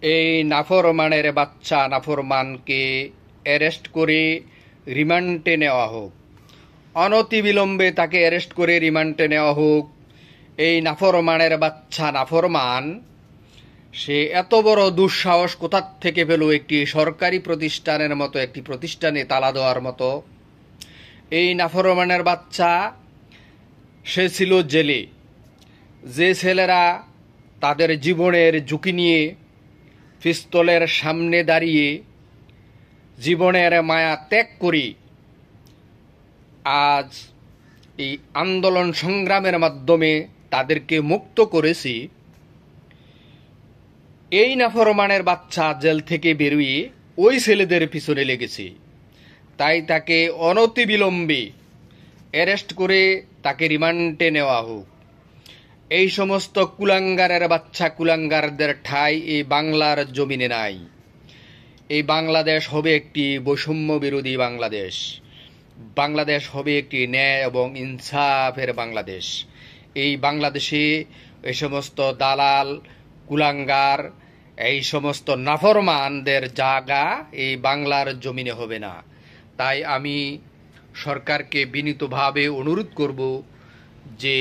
এই নাফরমানের বাচ্চা নাফরমানকে অ্যারেস্ট করে রিমান্ডে নেওয়া হোক। অনতিবিলম্বে তাকে অ্যারেস্ট করে রিমান্ডে নেওয়া হোক। এই নাফরমানের বাচ্চা নাফরমান সে এত বড় দুঃসাহস কোথার থেকে পেল একটি সরকারি প্রতিষ্ঠানের মতো একটি প্রতিষ্ঠানে তালা দেওয়ার মতো। এই নাফরমানের বাচ্চা সে ছিল জেলে। যে ছেলেরা তাদের জীবনের ঝুঁকি নিয়ে পিস্তলের সামনে দাঁড়িয়ে জীবনের মায়া ত্যাগ করি আজ এই আন্দোলন সংগ্রামের মাধ্যমে তাদেরকে মুক্ত করেছি, এই নাফরমানের বাচ্চা জেল থেকে বেরিয়ে ওই ছেলেদের পিছনে লেগেছে। তাই তাকে অনতিবিলম্বে অ্যারেস্ট করে তাকে রিমান্ডে নেওয়া হোক। এই সমস্ত কুলাঙ্গারের বাচ্চা কুলাঙ্গারদের ঠাঁই এই বাংলার জমিনে নাই। এই বাংলাদেশ হবে একটি বৈষম্য বিরোধী বাংলাদেশ। বাংলাদেশ হবে একটি ন্যায় এবং ইনসাফের বাংলাদেশ। এই বাংলাদেশে এই সমস্ত দালাল কুলাঙ্গার এই সমস্ত নাফরমানদের জায়গা এই বাংলার জমিনে হবে না। তাই আমি সরকারকে বিনীতভাবে অনুরোধ করব যে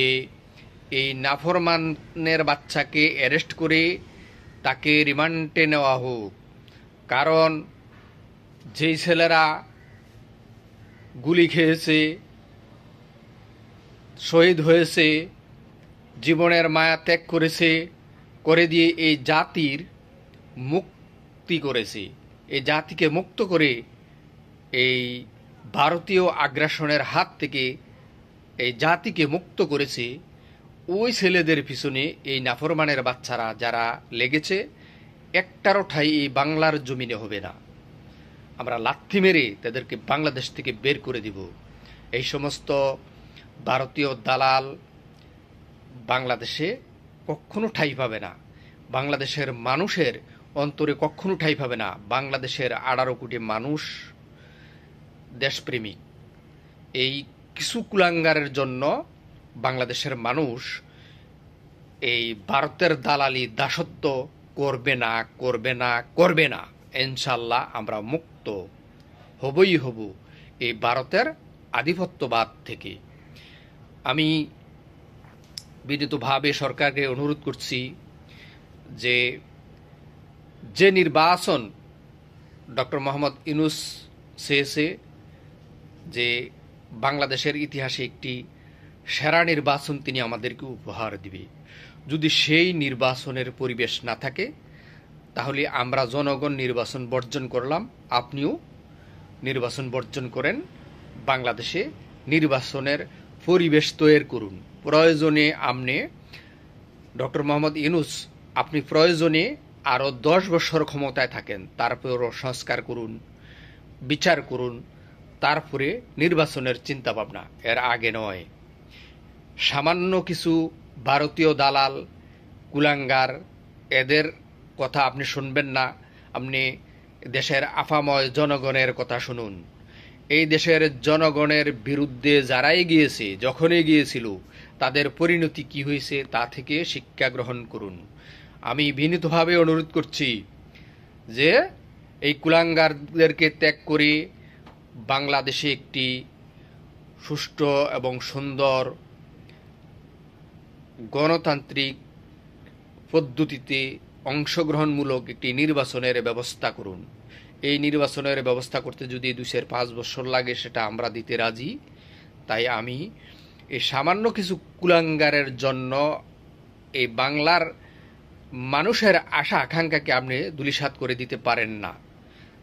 এই নাফরমানের বাচ্চাকে অ্যারেস্ট করে তাকে রিমান্ডে নেওয়া হোক। কারণ যেই ছেলেরা গুলি খেয়েছে, শহীদ হয়েছে, জীবনের মায়া ত্যাগ করেছে, করে দিয়ে এই জাতির মুক্তি করেছে, এই জাতিকে মুক্ত করে এই ভারতীয় আগ্রাসনের হাত থেকে এই জাতিকে মুক্ত করেছে, ওই ছেলেদের পিছনে এই নাফরমানের বাচ্চারা যারা লেগেছে একটারও ঠাঁই এই বাংলার জমিনে হবে না। আমরা লাথি মেরে তাদেরকে বাংলাদেশ থেকে বের করে দিব। এই সমস্ত ভারতীয় দালাল বাংলাদেশে কখনো ঠাঁই পাবে না। বাংলাদেশের মানুষের অন্তরে কখনো ঠাঁই পাবে না। বাংলাদেশের 18 কোটি মানুষ দেশপ্রেমিক। এই কিছু কুলাঙ্গারের জন্য বাংলাদেশের মানুষ এই ভারতের দালালি দাসত্ব করবে না, করবে না, করবে না। ইনশাল্লাহ আমরা মুক্ত হবই হব এই ভারতের আধিপত্যবাদ থেকে। আমি বিনীতভাবে সরকারকে অনুরোধ করছি যে যে নির্বাচন ডক্টর মোহাম্মদ ইউনূস চেয়েছে, যে বাংলাদেশের ইতিহাসে একটি সেরা নির্বাচন তিনি আমাদেরকে উপহার দিবে, যদি সেই নির্বাচনের পরিবেশ না থাকে তাহলে আমরা জনগণ নির্বাচন বর্জন করলাম, আপনিও নির্বাচন বর্জন করেন। বাংলাদেশে নির্বাচনের পরিবেশ তৈরি করুন। প্রয়োজনে আপনি ডক্টর মোহাম্মদ ইউনূস আপনি প্রয়োজনে আরও 10 বছর ক্ষমতায় থাকেন, তারপরও সংস্কার করুন, বিচার করুন, তারপরে নির্বাচনের চিন্তা ভাবনা, এর আগে নয়। সামান্য কিছু ভারতীয় দালাল কুলাঙ্গার এদের কথা আপনি শুনবেন না। আপনি দেশের আফাময় জনগণের কথা শুনুন। এই দেশের জনগণের বিরুদ্ধে যারাই গিয়েছে, যখনই গিয়েছিল, তাদের পরিণতি কি হয়েছে তা থেকে শিক্ষা গ্রহণ করুন। আমি বিনীতভাবে অনুরোধ করছি যে এই কুলাঙ্গারদেরকে ত্যাগ করে বাংলাদেশে একটি সুষ্ঠু এবং সুন্দর গণতান্ত্রিক পদ্ধতিতে অংশগ্রহণমূলক একটি নির্বাচনের ব্যবস্থা করুন। এই নির্বাচনের ব্যবস্থা করতে যদি 2-5 বছর লাগে সেটা আমরা দিতে রাজি। তাই আমি এই সামান্য কিছু কুলাঙ্গারের জন্য এই বাংলার মানুষের আশা আকাঙ্ক্ষাকে আপনি ধূলিসাৎ করে দিতে পারেন না।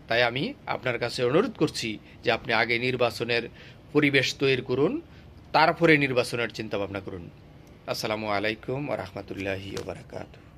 তাই আমি আপনার কাছে অনুরোধ করছি যে আপনি আগে নির্বাচনের পরিবেশ তৈরি করুন, তারপরে নির্বাচনের চিন্তা ভাবনা করুন। আসসালামু আলাইকুম ওয়া রাহমাতুল্লাহি ওয়া বারাকাতুহু।